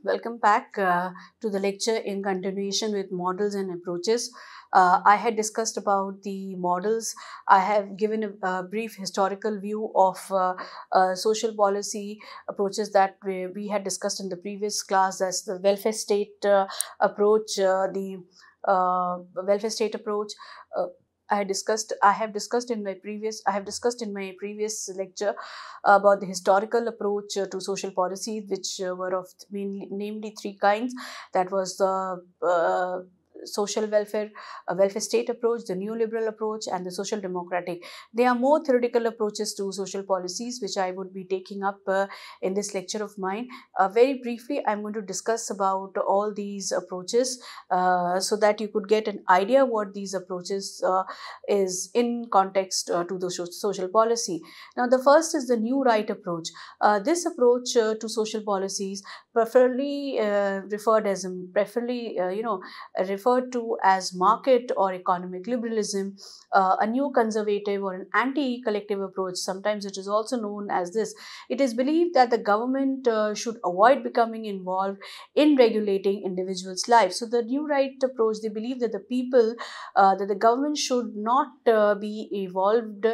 Welcome back to the lecture in continuation with models and approaches. I had discussed about the models. I have given a brief historical view of social policy approaches that we had discussed in the previous class. That's the welfare state approach, the welfare state approach. Uh, I have discussed in my previous lecture about the historical approach to social policies, which were of namely three kinds. That was the social welfare, welfare state approach, the neoliberal approach, and the social democratic. They are more theoretical approaches to social policies, which I would be taking up in this lecture of mine. Very briefly, I'm going to discuss about all these approaches so that you could get an idea what these approaches is in context to the social policy. Now, the first is the new right approach. This approach to social policies preferably referred to as market or economic liberalism, a new conservative or an anti-collective approach. Sometimes it is also known as this. It is believed that the government should avoid becoming involved in regulating individuals' lives. So the new right approach, they believe that that the government should not be evolved,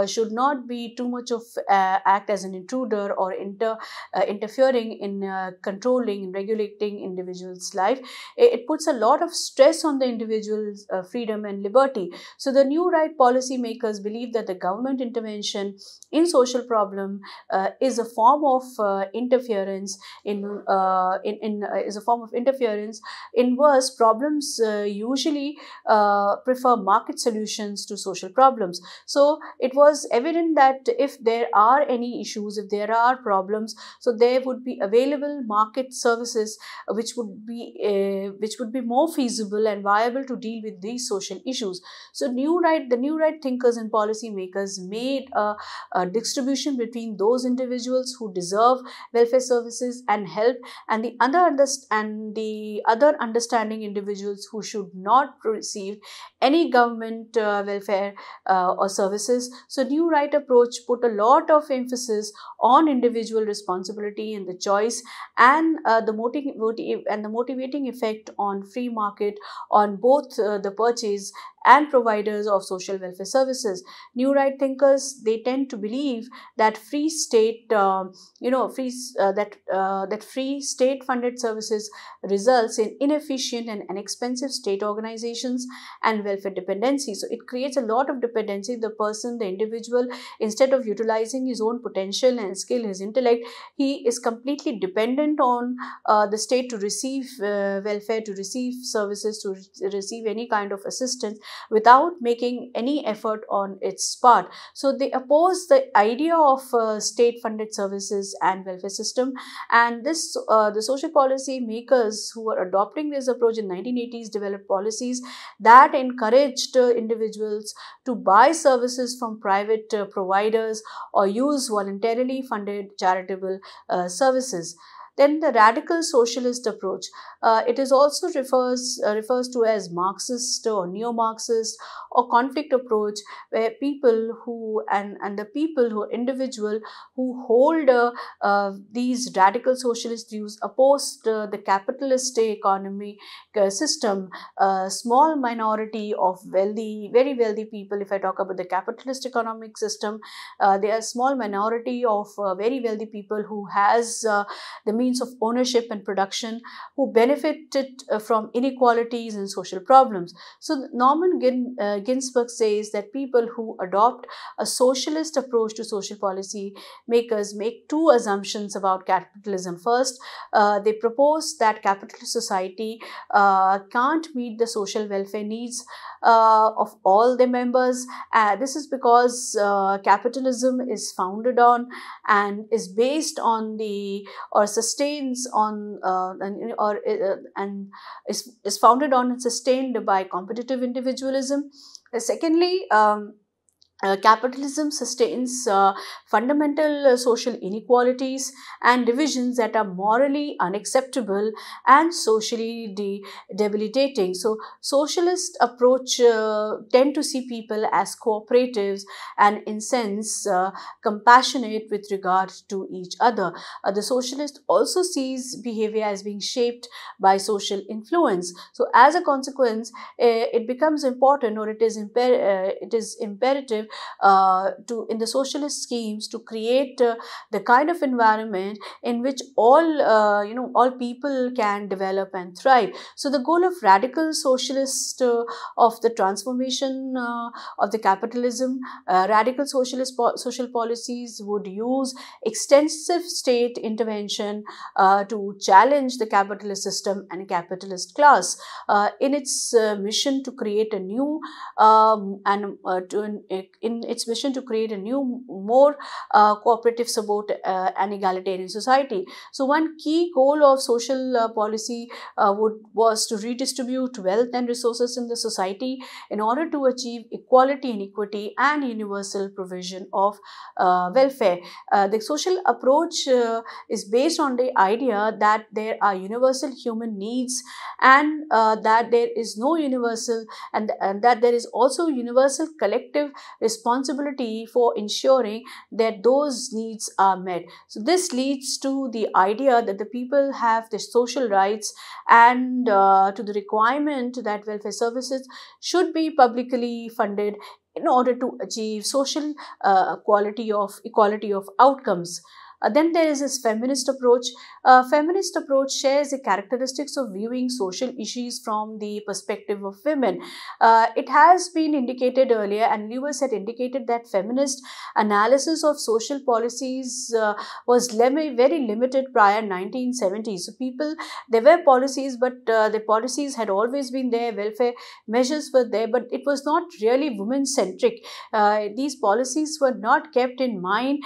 should not be too much of act as an intruder or interfering in controlling and regulating individuals' life. It puts a lot of stress on the individual's freedom and liberty. So the new right policy makers believe that the government intervention in social problem is a form of interference is a form of interference. In worse problems usually prefer market solutions to social problems. So it was evident that if there are any issues, if there are problems, so there would be available market services which would be more feasible and viable to deal with these social issues. So the new right thinkers and policy makers made a distribution between those individuals who deserve welfare services and help, and the other understanding individuals who should not receive any government welfare or services. So new right approach put a lot of emphasis on individual responsibility and the choice, and the motivating effect on free market on both the purchase and providers of social welfare services. New right thinkers, they tend to believe that free state that free state funded services results in inefficient and inexpensive state organizations and welfare dependency. So it creates a lot of dependency. The individual, instead of utilizing his own potential and skill, his intellect, he is completely dependent on the state to receive welfare, to receive services, to receive any kind of assistance without making any effort on its part. So they oppose the idea of state funded services and welfare system. And the social policy makers who were adopting this approach in 1980s developed policies that encouraged individuals to buy services from private providers or use voluntarily funded charitable services. Then the radical socialist approach. It is also refers to as Marxist or neo-Marxist or conflict approach, where people who and the people who individual who hold these radical socialist views opposed the capitalist economy system. A small minority of very wealthy people, if I talk about the capitalist economic system, they are a small minority of very wealthy people who has the means of ownership and production, who benefited from inequalities and social problems. So Ginsburg says that people who adopt a socialist approach to social policy makers make two assumptions about capitalism. First, they propose that capitalist society can't meet the social welfare needs of all the members. This is because capitalism is founded on and is based on the or sustains on and is founded on and sustained by competitive individualism. Secondly, capitalism sustains fundamental social inequalities and divisions that are morally unacceptable and socially debilitating. So, socialist approach tend to see people as cooperatives and, in sense, compassionate with regard to each other. The socialist also sees behavior as being shaped by social influence. So, as a consequence, it becomes important, or it is imperative to in the socialist schemes to create the kind of environment in which all people can develop and thrive. So the goal of radical socialist of the transformation of the capitalism, radical social policies would use extensive state intervention to challenge the capitalist system and capitalist class in its mission to create a new in its mission to create a new, more cooperative, support and egalitarian society. So one key goal of social policy was to redistribute wealth and resources in the society in order to achieve equality and equity and universal provision of welfare. The social approach is based on the idea that there are universal human needs, and that there is no universal and that there is also universal collective responsibility for ensuring that those needs are met. So this leads to the idea that the people have the social rights, and to the requirement that welfare services should be publicly funded in order to achieve social equality of outcomes. Then there is this feminist approach. Feminist approach shares the characteristics of viewing social issues from the perspective of women. It has been indicated earlier, and Lewis had indicated that feminist analysis of social policies was very limited prior 1970s. So there were policies, but the policies had always been there, welfare measures were there, but it was not really women-centric. These policies were not kept in mind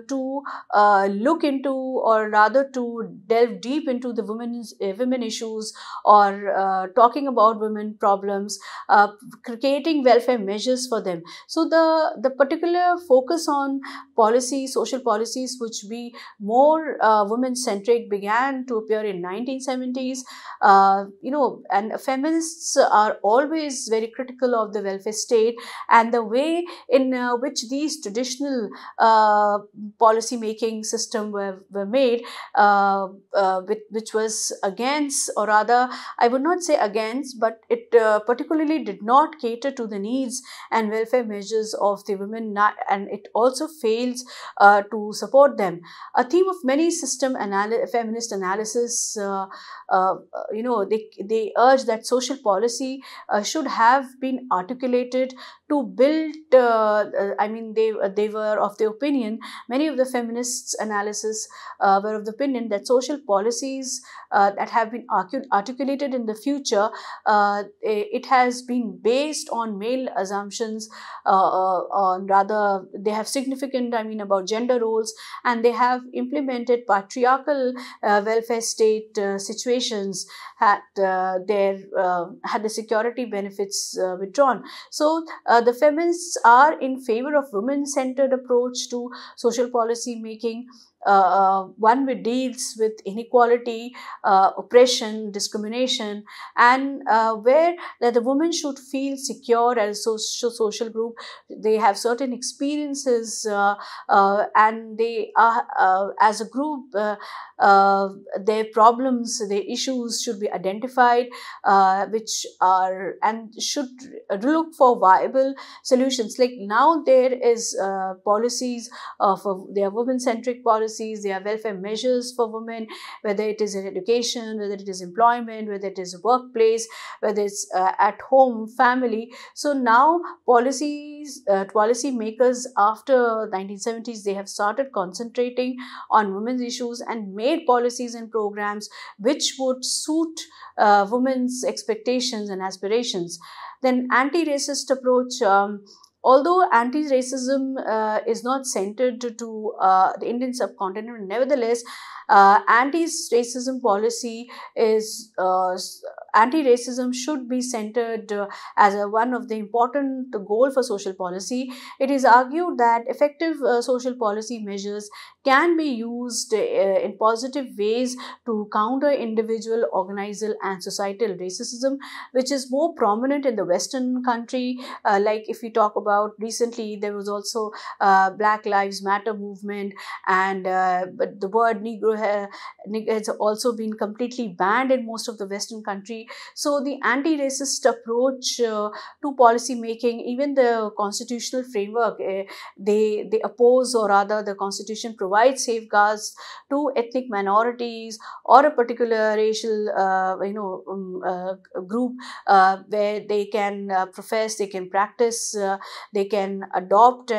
to look into, or rather to delve deep into the women issues, or talking about women problems, creating welfare measures for them. So the particular focus on social policies which be more women centric began to appear in 1970s. And feminists are always very critical of the welfare state and the way in which these traditional policy making system were made, which was against, or rather I would not say against, but it particularly did not cater to the needs and welfare measures of the women, and it also fails to support them. A theme of many feminist analysis, they urge that social policy should have been articulated to build, they were of the opinion, many of the feminists analysis were of the opinion that social policies that have been articulated in the future, it has been based on male assumptions, on rather they have significant, about gender roles, and they have implemented patriarchal welfare state situations, had the security benefits withdrawn. So the feminists are in favor of women-centered approach to social policy making, one which deals with inequality, oppression, discrimination, and where the women should feel secure as a social group. They have certain experiences, and they are, as a group, their problems, their issues should be identified, which are, and should look for viable solutions. Like now there is policies for their women-centric policies, there are welfare measures for women, whether it is in education, whether it is employment, whether it is workplace, whether it's at home, family. So now policy makers after 1970s, they have started concentrating on women's issues and made policies and programs which would suit women's expectations and aspirations. Then anti-racist approach. Although anti-racism is not centered to the Indian subcontinent, nevertheless, anti-racism policy is anti-racism should be centered as one of the important goal for social policy. It is argued that effective social policy measures can be used in positive ways to counter individual, organizational, and societal racism, which is more prominent in the Western country. Like if we talk about recently, there was also Black Lives Matter movement, and but the word Negro has also been completely banned in most of the Western country. So the anti-racist approach to policy making, even the constitutional framework, they oppose, or rather the constitution provides safeguards to ethnic minorities or a particular racial group, where they can profess, they can practice, they can adopt,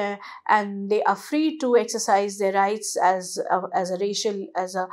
and they are free to exercise their rights as a racial, as a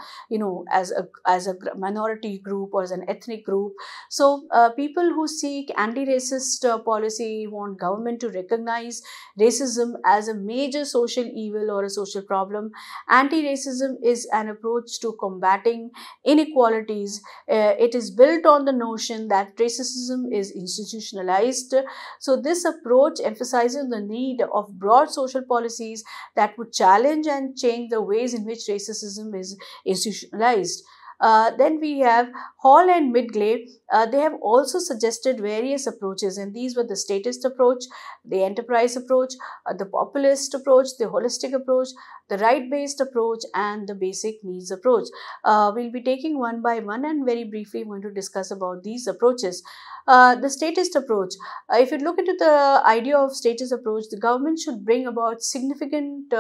as a minority group or as an ethnic group. So people who seek anti-racist policy want government to recognize racism as a major social evil or a social problem. Anti-racism is an approach to combating inequalities. It is built on the notion that racism is institutionalized. So this approach emphasizes the need of broad social policies that would challenge and change the ways in which racism is institutionalized. Then we have Hall and Midgley. They have also suggested various approaches, and these were the statist approach, the enterprise approach, the populist approach, the holistic approach, the right-based approach, and the basic needs approach. We'll be taking one by one, and very briefly going to discuss about these approaches. The statist approach. If you look into the idea of statist approach, the government should bring about significant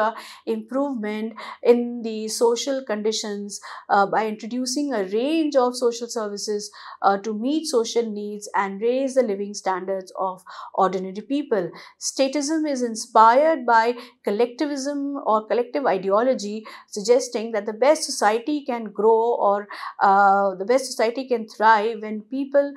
improvement in the social conditions by introducing a range of social services to meet social needs and raise the living standards of ordinary people. Statism is inspired by collectivism or collective ideology, suggesting that the best society can grow, or the best society can thrive when people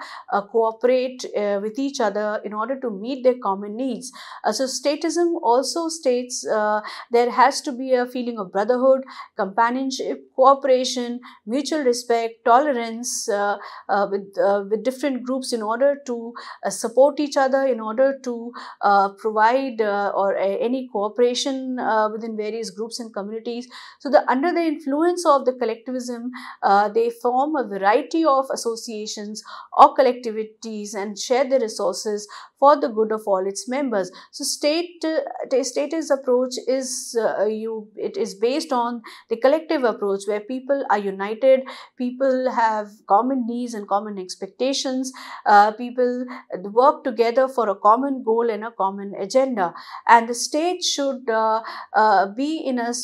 cooperate with each other in order to meet their common needs. So statism also states there has to be a feeling of brotherhood, companionship, cooperation, mutual respect, tolerance with different groups in order to support each other, in order to provide any cooperation within various groups and communities. So under the influence of the collectivism, they form a variety of associations or collectivities and share the resources for the good of all its members. So statist approach is it is based on the collective approach, where people are united, people have common needs and common expectations, people work together for a common goal and a common agenda, and the state should be in a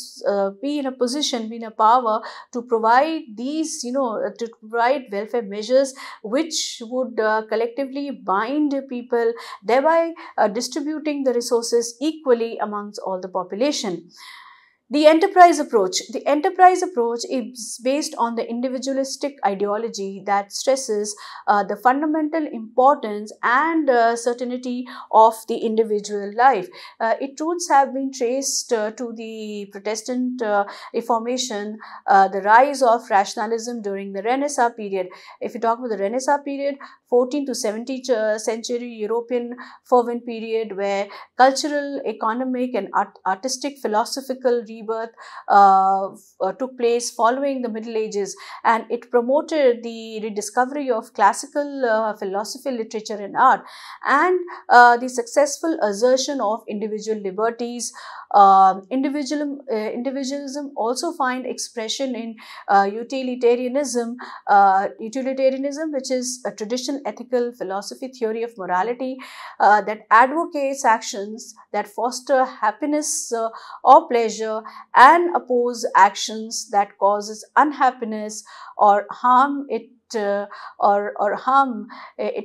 position, be in a power to provide these, to provide welfare measures which would collectively bind people, thereby distributing the resources equally amongst all the population. The enterprise approach. The enterprise approach is based on the individualistic ideology that stresses the fundamental importance and certainty of the individual life. Its roots have been traced to the Protestant Reformation, the rise of rationalism during the Renaissance period. If you talk about the Renaissance period, 14th to 17th century European fervent period, where cultural, economic, and artistic, philosophical rebirth took place following the Middle Ages, and it promoted the rediscovery of classical philosophy, literature, and art, and the successful assertion of individual liberties. Individualism also find expression in utilitarianism, which is a traditional ethical philosophy theory of morality that advocates actions that foster happiness or pleasure, and oppose actions that causes unhappiness or harm it. It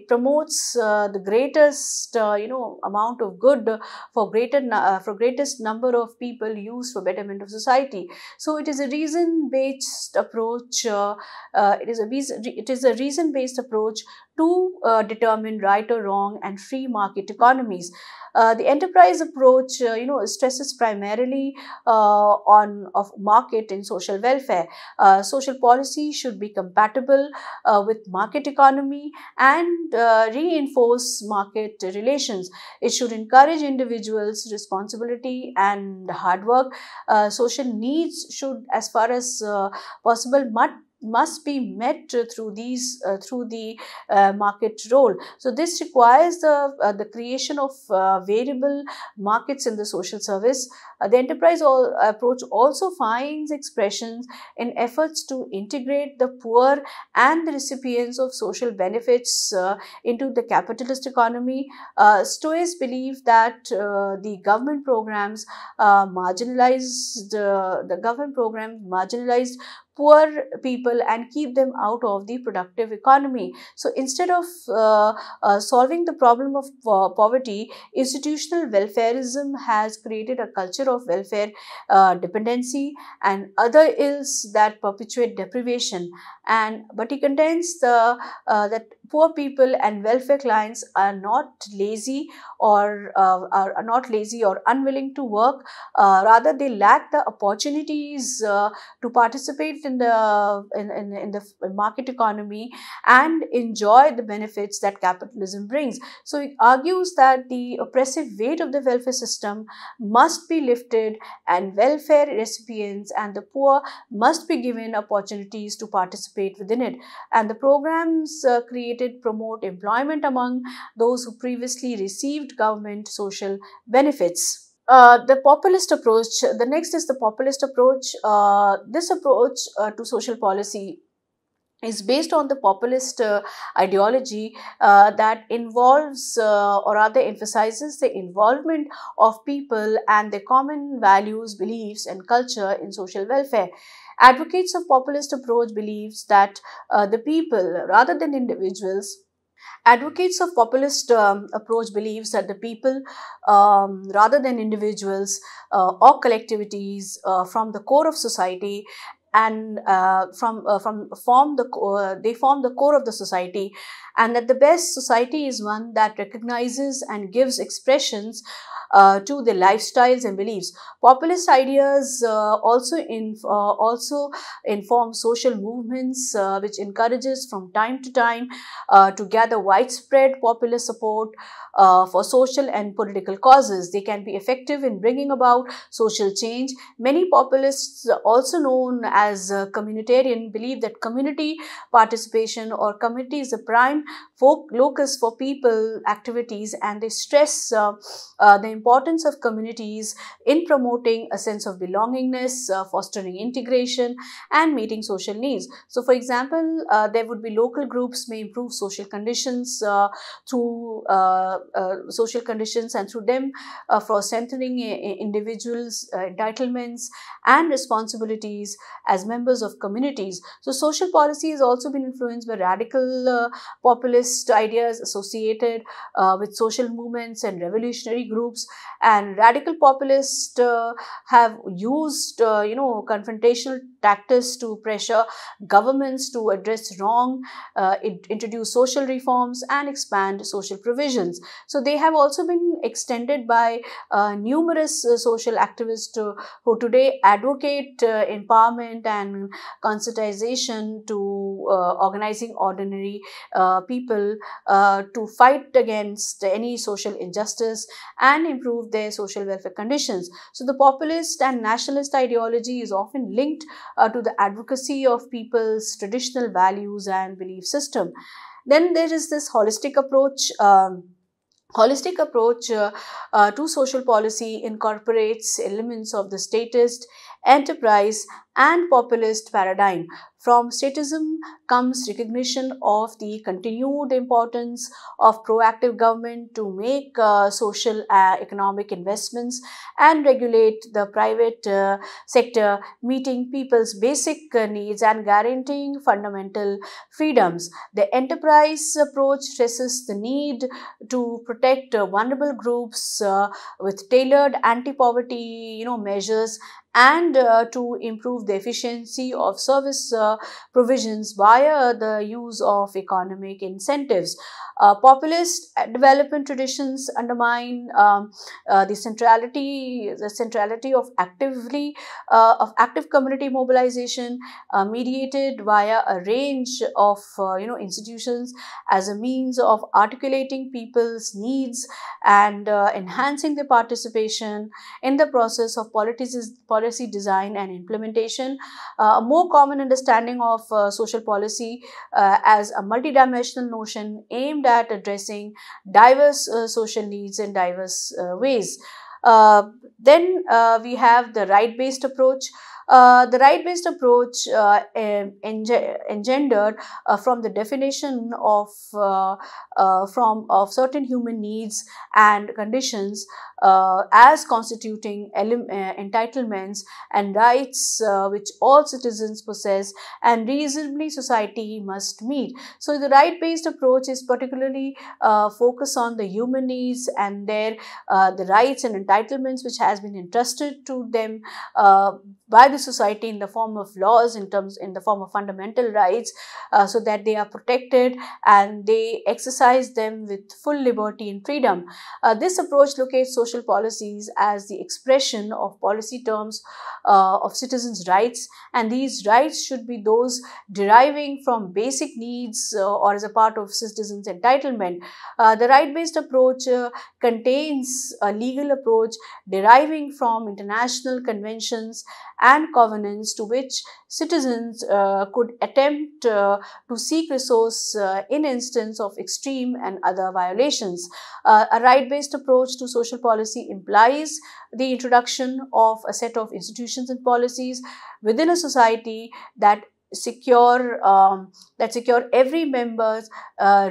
promotes the greatest amount of good for greatest number of people, used for betterment of society. So it is a reason based approach. It is a reason based approach to determine right or wrong and free market economies. The enterprise approach, stresses primarily on of market and social welfare. Social policy should be compatible with market economy and reinforce market relations. It should encourage individuals' responsibility and hard work. Social needs should, as far as possible, must be met through the market role. So this requires the creation of variable markets in the social service. The enterprise approach also finds expressions in efforts to integrate the poor and the recipients of social benefits into the capitalist economy. Stoics believe that the government programs marginalized poor people and keep them out of the productive economy. So instead of solving the problem of poverty, institutional welfarism has created a culture of welfare dependency and other ills that perpetuate deprivation. But he contends that poor people and welfare clients are not lazy are not lazy or unwilling to work. Rather, they lack the opportunities to participate in the market economy and enjoy the benefits that capitalism brings. So it argues that the oppressive weight of the welfare system must be lifted, and welfare recipients and the poor must be given opportunities to participate within it. And the programs created promote employment among those who previously received government social benefits. The populist approach. The next is the populist approach. This approach to social policy is based on the populist ideology that involves or rather emphasizes the involvement of people and their common values, beliefs and culture in social welfare. Advocates of populist approach believes that the people rather than individuals Advocates of populist approach believes that the people, rather than individuals or collectivities, from the core of society and from form the they form the core of the society, and that the best society is one that recognizes and gives expressions to their lifestyles and beliefs. Populist ideas also inform social movements, which encourages from time to time to gather widespread popular support for social and political causes. They can be effective in bringing about social change. Many populists, also known as communitarian, believe that community participation or community is the prime locus for people activities, and they stress the importance of communities in promoting a sense of belongingness, fostering integration and meeting social needs. So for example, there would be local groups may improve social conditions through social conditions and through them for strengthening individuals' entitlements and responsibilities as members of communities. So social policy has also been influenced by radical populist ideas associated with social movements and revolutionary groups. And radical populists have used confrontational tactics to pressure governments to address wrong, introduce social reforms and expand social provisions. So they have also been extended by numerous social activists who today advocate empowerment and conscientization to organizing ordinary people to fight against any social injustice and improve their social welfare conditions. So the populist and nationalist ideology is often linked to the advocacy of people's traditional values and belief system. Then there is this holistic approach. Holistic approach to social policy incorporates elements of the statist, enterprise and populist paradigm. From statism comes recognition of the continued importance of proactive government to make social economic investments and regulate the private sector, meeting people's basic needs and guaranteeing fundamental freedoms. The enterprise approach stresses the need to protect vulnerable groups with tailored anti-poverty measures and to improve improve the efficiency of service provisions via the use of economic incentives. Populist development traditions undermine the centrality of active community mobilization mediated via a range of institutions as a means of articulating people's needs and enhancing their participation in the process of policy design and implementation. A more common understanding of social policy as a multidimensional notion aimed at addressing diverse social needs in diverse ways. Then we have the right-based approach. The right-based approach engendered from the definition of certain human needs and conditions as constituting entitlements and rights which all citizens possess and reasonably society must meet. So the right-based approach is particularly focused on the human needs and their the rights and entitlements which has been entrusted to them by the society in the form of laws, in the form of fundamental rights, so that they are protected and they exercise them with full liberty and freedom. This approach locates social policies as the expression of policy terms of citizens' rights, and these rights should be those deriving from basic needs or as a part of citizens' entitlement. The right-based approach contains a legal approach deriving from international conventions and covenants to which citizens could attempt to seek resource in instance of extreme and other violations. A right-based approach to social policy implies the introduction of a set of institutions and policies within a society that secure every member's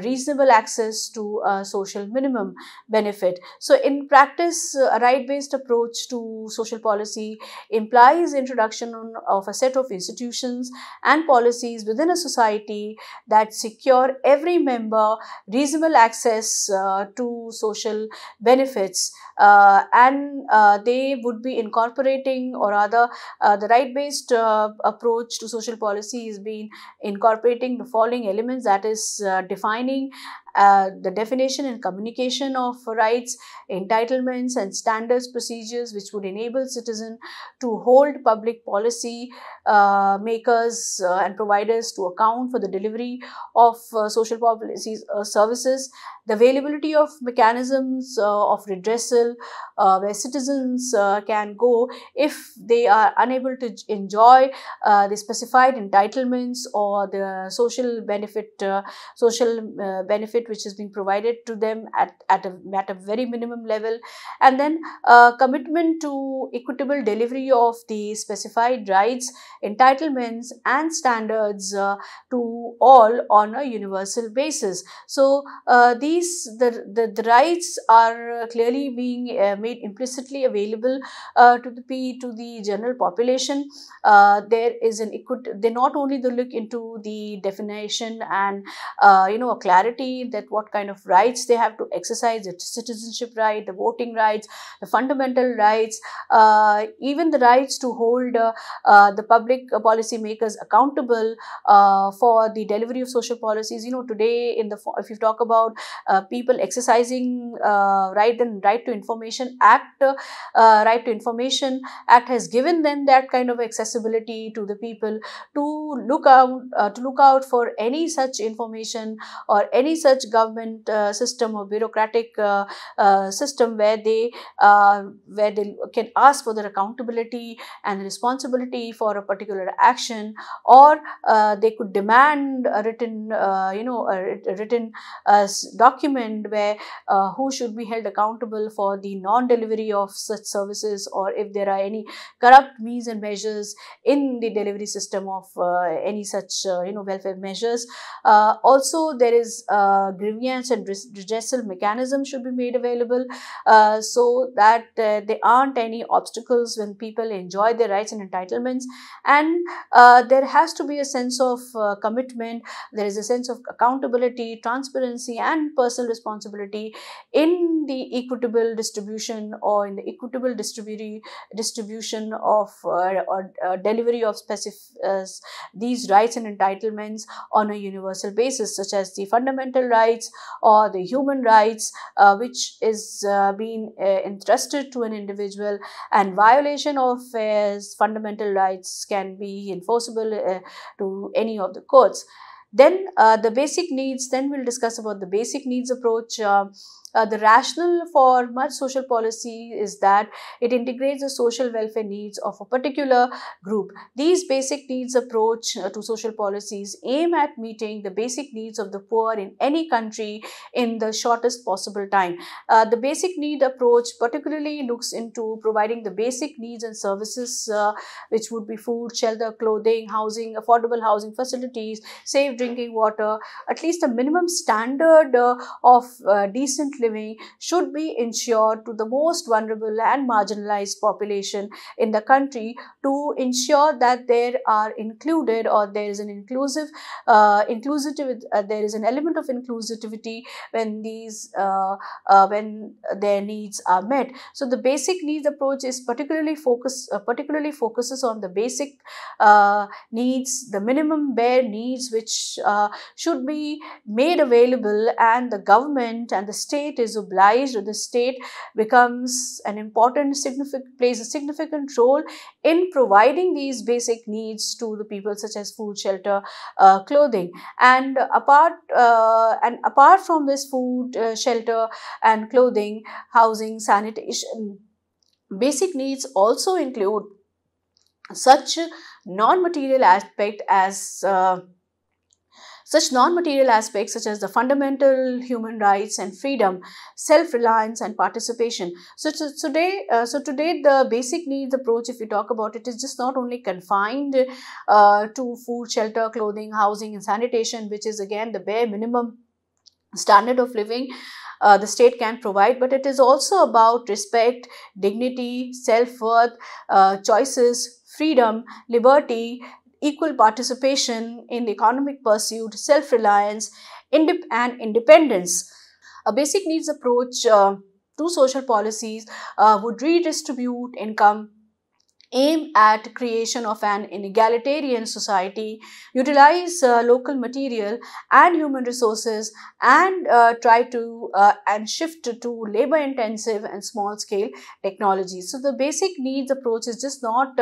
reasonable access to a social minimum benefit. So in practice, a right-based approach to social policy implies introduction of a set of institutions and policies within a society that secure every member reasonable access to social benefits, and they would be incorporating, or rather the right-based approach to social policy is being incorporating the following elements, that is defining the definition and communication of rights, entitlements and standards procedures which would enable citizens to hold public policy makers and providers to account for the delivery of social policies services, the availability of mechanisms of redressal where citizens can go if they are unable to enjoy the specified entitlements or the social benefit which has been provided to them at a very minimum level, and then commitment to equitable delivery of the specified rights, entitlements and standards to all on a universal basis. So the rights are clearly being made implicitly available to the general population. There is they not only look into the definition and a clarity that what kind of rights they have to exercise, the citizenship right, the voting rights, the fundamental rights, even the rights to hold the public policy makers accountable for the delivery of social policies. Today if you talk about people exercising right to information act, right to information act has given them that kind of accessibility to the people to look out for any such information or any such government system or bureaucratic system where they can ask for their accountability and responsibility for a particular action, or they could demand a written document where who should be held accountable for the non-delivery of such services, or if there are any corrupt means and measures in the delivery system of any such welfare measures. Also there is grievance and redressal mechanisms should be made available, so that there aren't any obstacles when people enjoy their rights and entitlements. And there has to be a sense of commitment. There is a sense of accountability, transparency, and personal responsibility in the equitable distribution, or in the equitable distribution of or delivery of these rights and entitlements on a universal basis, such as the fundamental rights or the human rights, which is being entrusted to an individual, and violation of fundamental rights can be enforceable to any of the courts. Then the basic needs, then we'll discuss about the basic needs approach. The rationale for much social policy is that it integrates the social welfare needs of a particular group. These basic needs approach to social policies aim at meeting the basic needs of the poor in any country in the shortest possible time. The basic need approach particularly looks into providing the basic needs and services, which would be food, shelter, clothing, housing, affordable housing facilities, safe drinking water. At least a minimum standard of decent living should be ensured to the most vulnerable and marginalized population in the country, to ensure that there are included, or there is an there is an element of inclusivity when these when their needs are met. So the basic needs approach is particularly focuses on the basic needs, the minimum bare needs, which should be made available, and the government and the state is obliged, or the state becomes an important, plays a significant role in providing these basic needs to the people, such as food, shelter, clothing. And apart from this food, shelter and clothing, housing, sanitation, basic needs also include such non-material aspects such as the fundamental human rights and freedom, self-reliance and participation. So today the basic needs approach, if we talk about it, is just not only confined to food, shelter, clothing, housing and sanitation, which is again the bare minimum standard of living the state can provide, but it is also about respect, dignity, self-worth, choices, freedom, liberty, equal participation in the economic pursuit, self-reliance, and independence. A basic needs approach to social policies would redistribute income, aim at creation of an egalitarian society, utilize local material and human resources, and try to and shift to labor intensive and small scale technologies. So the basic needs approach is just not,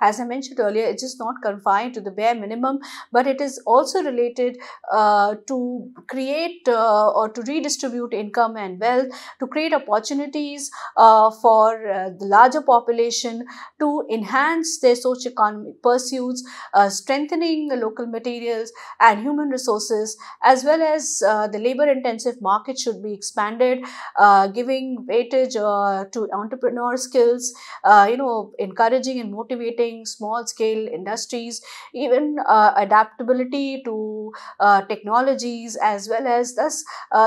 as I mentioned earlier, it's just not confined to the bare minimum, but it is also related to create or to redistribute income and wealth, to create opportunities for the larger population, to enhance their socio-economic pursuits, strengthening the local materials and human resources, as well as the labor-intensive market should be expanded, giving weightage to entrepreneur skills, encouraging and motivating small-scale industries, even adaptability to technologies, as well as thus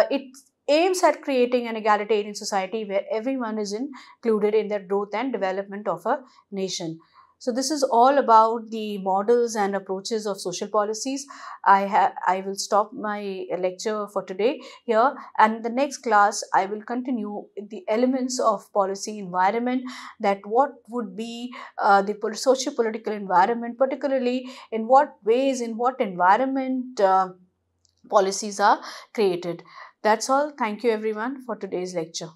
it aims at creating an egalitarian society where everyone is included in the growth and development of a nation. So this is all about the models and approaches of social policies. I will stop my lecture for today here, and in the next class I will continue with the elements of policy environment, that what would be the socio-political environment, particularly in what ways, in what environment policies are created. That's all. Thank you everyone for today's lecture.